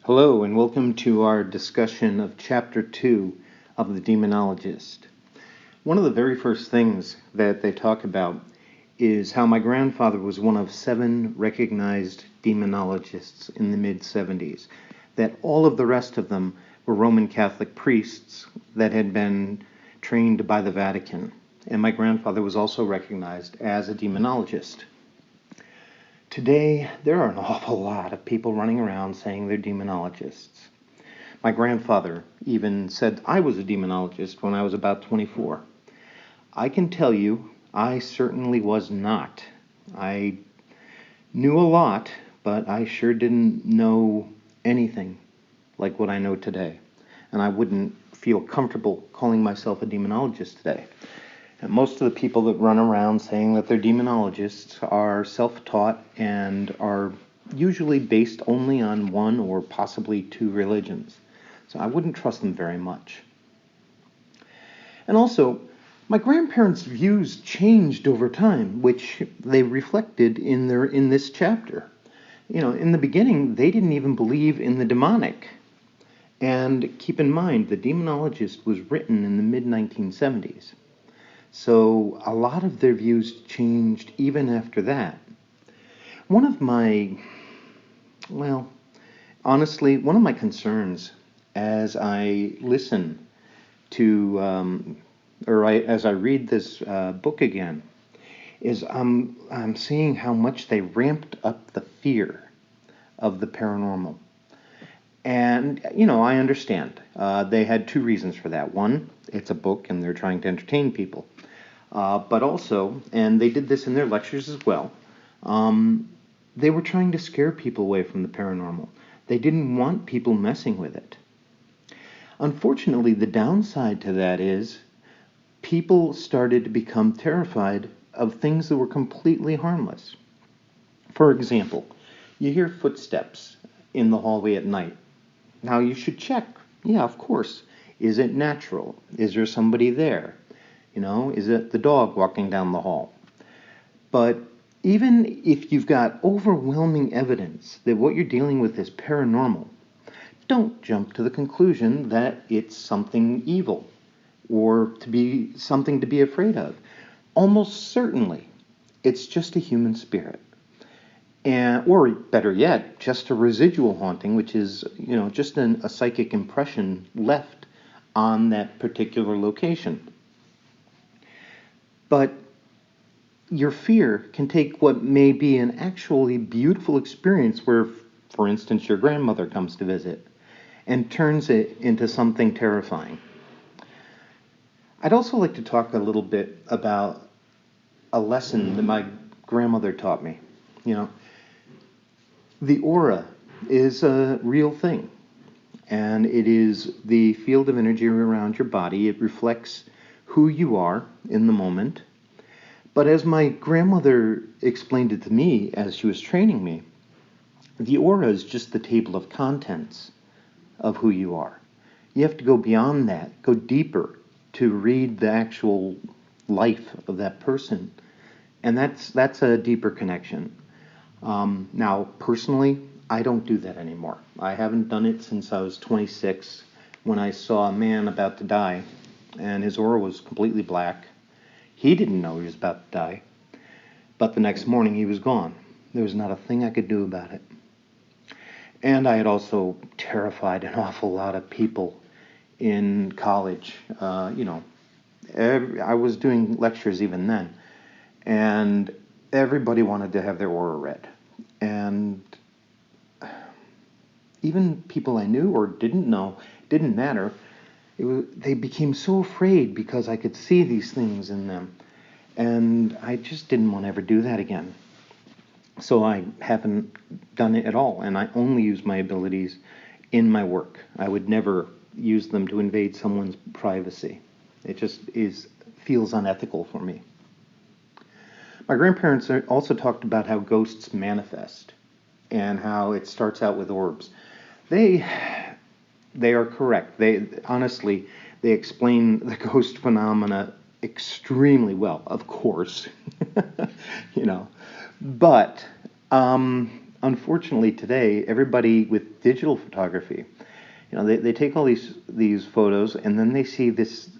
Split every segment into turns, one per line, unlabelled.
Hello, and welcome to our discussion of Chapter 2 of the Demonologist. One of the very first things that they talk about is how my grandfather was one of 7 recognized demonologists in the mid-70s, that all of the rest of them were Roman Catholic priests that had been trained by the Vatican, and my grandfather was also recognized as a demonologist. Today, there are an awful lot of people running around saying they're demonologists. My grandfather even said I was a demonologist when I was about 24. I can tell you, I certainly was not. I knew a lot, but I sure didn't know anything like what I know today. And I wouldn't feel comfortable calling myself a demonologist today. And most of the people that run around saying that they're demonologists are self-taught and are usually based only on one or possibly 2 religions. So I wouldn't trust them very much. And also, my grandparents' views changed over time, which they reflected in this chapter. In the beginning, they didn't even believe in the demonic. And keep in mind, The Demonologist was written in the mid-1970s. So a lot of their views changed even after that. One of my concerns as I listen to, as I read this book again, is I'm seeing how much they ramped up the fear of the paranormal. And, I understand. They had 2 reasons for that. One, it's a book and they're trying to entertain people. But also, and they did this in their lectures as well, they were trying to scare people away from the paranormal. They didn't want people messing with it. Unfortunately, the downside to that is people started to become terrified of things that were completely harmless. For example, you hear footsteps in the hallway at night. Now you should check. Yeah, of course. Is it natural? Is there somebody there? Is it the dog walking down the hall? But even if you've got overwhelming evidence that what you're dealing with is paranormal, don't jump to the conclusion that it's something evil or something to be afraid of. Almost certainly, it's just a human spirit. Or better yet, just a residual haunting, which is, just a psychic impression left on that particular location. But your fear can take what may be an actually beautiful experience where, for instance, your grandmother comes to visit and turns it into something terrifying. I'd also like to talk a little bit about a lesson that my grandmother taught me. The aura is a real thing, and it is the field of energy around your body. It reflects who you are in the moment. But as my grandmother explained it to me as she was training me, the aura is just the table of contents of who you are. You have to go beyond that, go deeper to read the actual life of that person. And that's a deeper connection. Now, personally, I don't do that anymore. I haven't done it since I was 26 when I saw a man about to die, and his aura was completely black. He didn't know he was about to die, but the next morning he was gone. There was not a thing I could do about it. And I had also terrified an awful lot of people in college. I was doing lectures even then, and everybody wanted to have their aura read. And even people I knew or didn't know, didn't matter. They became so afraid because I could see these things in them. And I just didn't want to ever do that again. So I haven't done it at all. And I only use my abilities in my work. I would never use them to invade someone's privacy. It just feels unethical for me. My grandparents also talked about how ghosts manifest and how it starts out with orbs. They are correct. They explain the ghost phenomena extremely well, of course. But unfortunately today, everybody with digital photography, they take all these photos and then they see this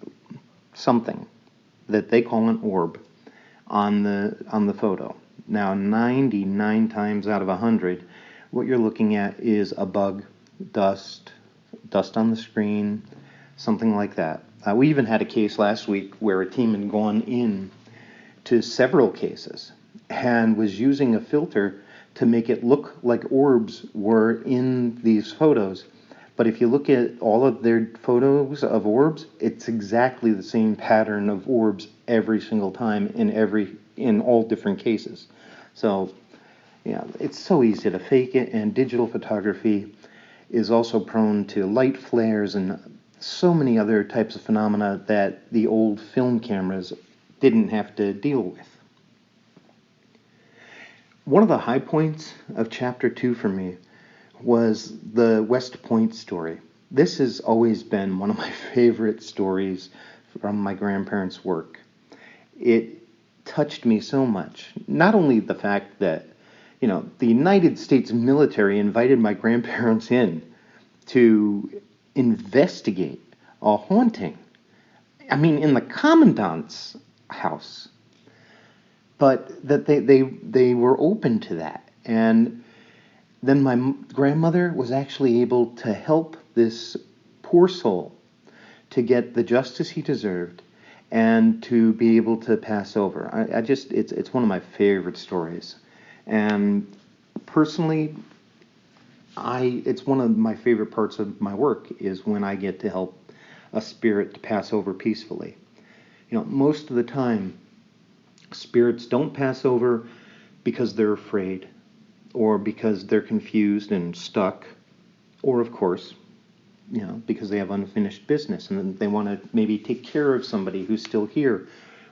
something that they call an orb on the photo. Now, 99 times out of 100, what you're looking at is a bug, dust on the screen, something like that. We even had a case last week where a team had gone in to several cases and was using a filter to make it look like orbs were in these photos. But if you look at all of their photos of orbs, it's exactly the same pattern of orbs every single time in all different cases. So, yeah, it's so easy to fake it, and digital photography is also prone to light flares and so many other types of phenomena that the old film cameras didn't have to deal with. One of the high points of Chapter 2 for me was the West Point story. This has always been one of my favorite stories from my grandparents' work. It touched me so much. Not only the fact that, the United States military invited my grandparents in to investigate a haunting. I mean, in the commandant's house. But that they were open to that. And then my grandmother was actually able to help this poor soul to get the justice he deserved and to be able to pass over. It's one of my favorite stories. And personally, it's one of my favorite parts of my work is when I get to help a spirit to pass over peacefully. Most of the time, spirits don't pass over because they're afraid, or because they're confused and stuck, or of course, because they have unfinished business and they want to maybe take care of somebody who's still here,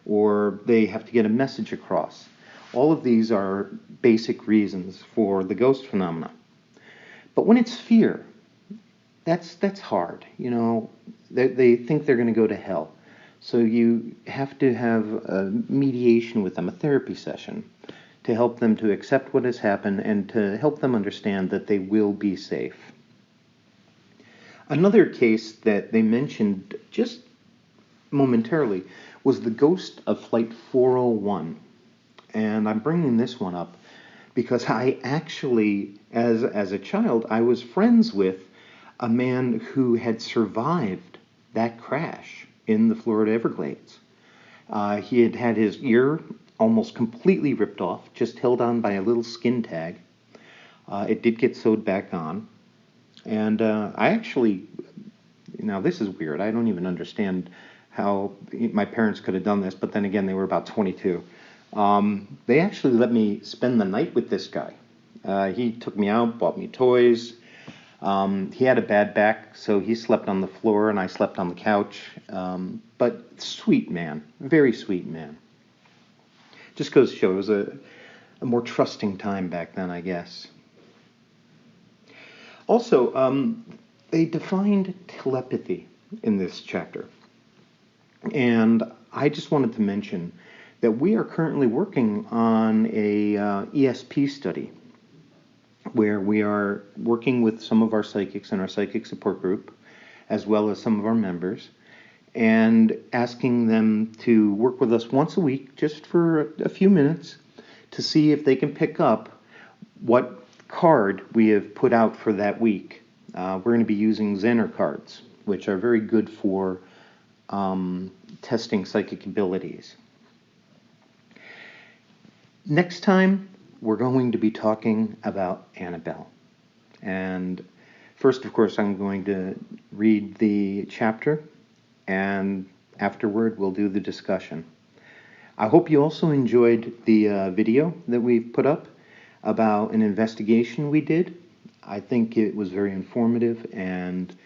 or they have to get a message across. All of these are basic reasons for the ghost phenomena. But when it's fear, that's hard. They think they're going to go to hell. So you have to have a mediation with them, a therapy session, to help them to accept what has happened and to help them understand that they will be safe. Another case that they mentioned just momentarily was the ghost of Flight 401. And I'm bringing this one up because I actually, as a child, I was friends with a man who had survived that crash in the Florida Everglades. He had had his ear almost completely ripped off, just held on by a little skin tag. It did get sewed back on. And I actually, now this is weird. I don't even understand how my parents could have done this, but then again, they were about 22. They actually let me spend the night with this guy. He took me out, bought me toys. He had a bad back, so he slept on the floor and I slept on the couch. But sweet man, very sweet man. Just goes to show it was a more trusting time back then, I guess. Also, they defined telepathy in this chapter. And I just wanted to mention that we are currently working on a ESP study where we are working with some of our psychics in our psychic support group, as well as some of our members, and asking them to work with us once a week, just for a few minutes, to see if they can pick up what card we have put out for that week. We're going to be using Zener cards, which are very good for testing psychic abilities. Next time, we're going to be talking about Annabelle. And first, of course, I'm going to read the chapter, and afterward, we'll do the discussion. I hope you also enjoyed the video that we've put up about an investigation we did. I think it was very informative, and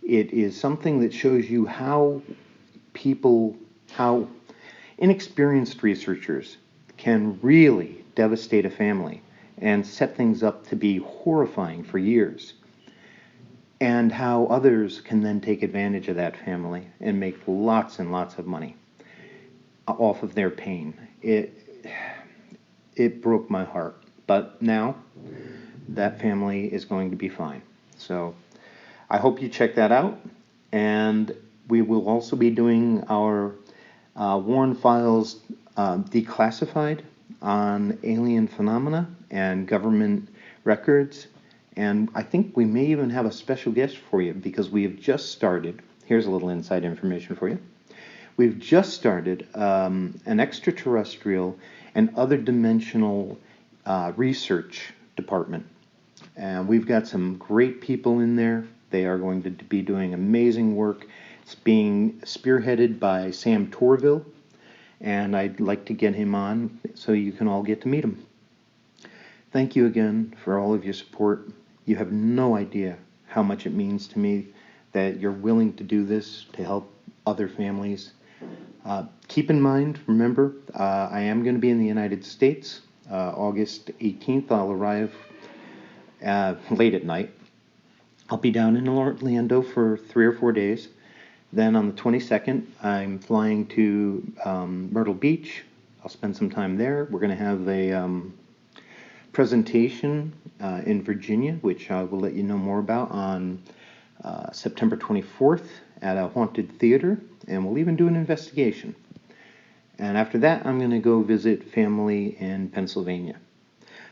it is something that shows you how inexperienced researchers can really devastate a family and set things up to be horrifying for years, and how others can then take advantage of that family and make lots and lots of money off of their pain. It broke my heart. But now that family is going to be fine. So I hope you check that out. And we will also be doing our Warren Files Declassified on alien phenomena and government records. And I think we may even have a special guest for you because we have just started. Here's a little inside information for you. We've just started an extraterrestrial and other dimensional research department. And we've got some great people in there. They are going to be doing amazing work. It's being spearheaded by Sam Torville, and I'd like to get him on so you can all get to meet him. Thank you again for all of your support. You have no idea how much it means to me that you're willing to do this to help other families. Keep in mind, remember, I am going to be in the United States. August 18th, I'll arrive late at night. I'll be down in Orlando for 3 or 4 days. Then on the 22nd, I'm flying to Myrtle Beach. I'll spend some time there. We're going to have a presentation in Virginia, which I will let you know more about on September 24th at a haunted theater, and we'll even do an investigation. And after that, I'm going to go visit family in Pennsylvania.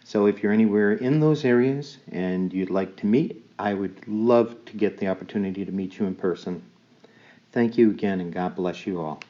So if you're anywhere in those areas and you'd like to meet, I would love to get the opportunity to meet you in person. Thank you again, and God bless you all.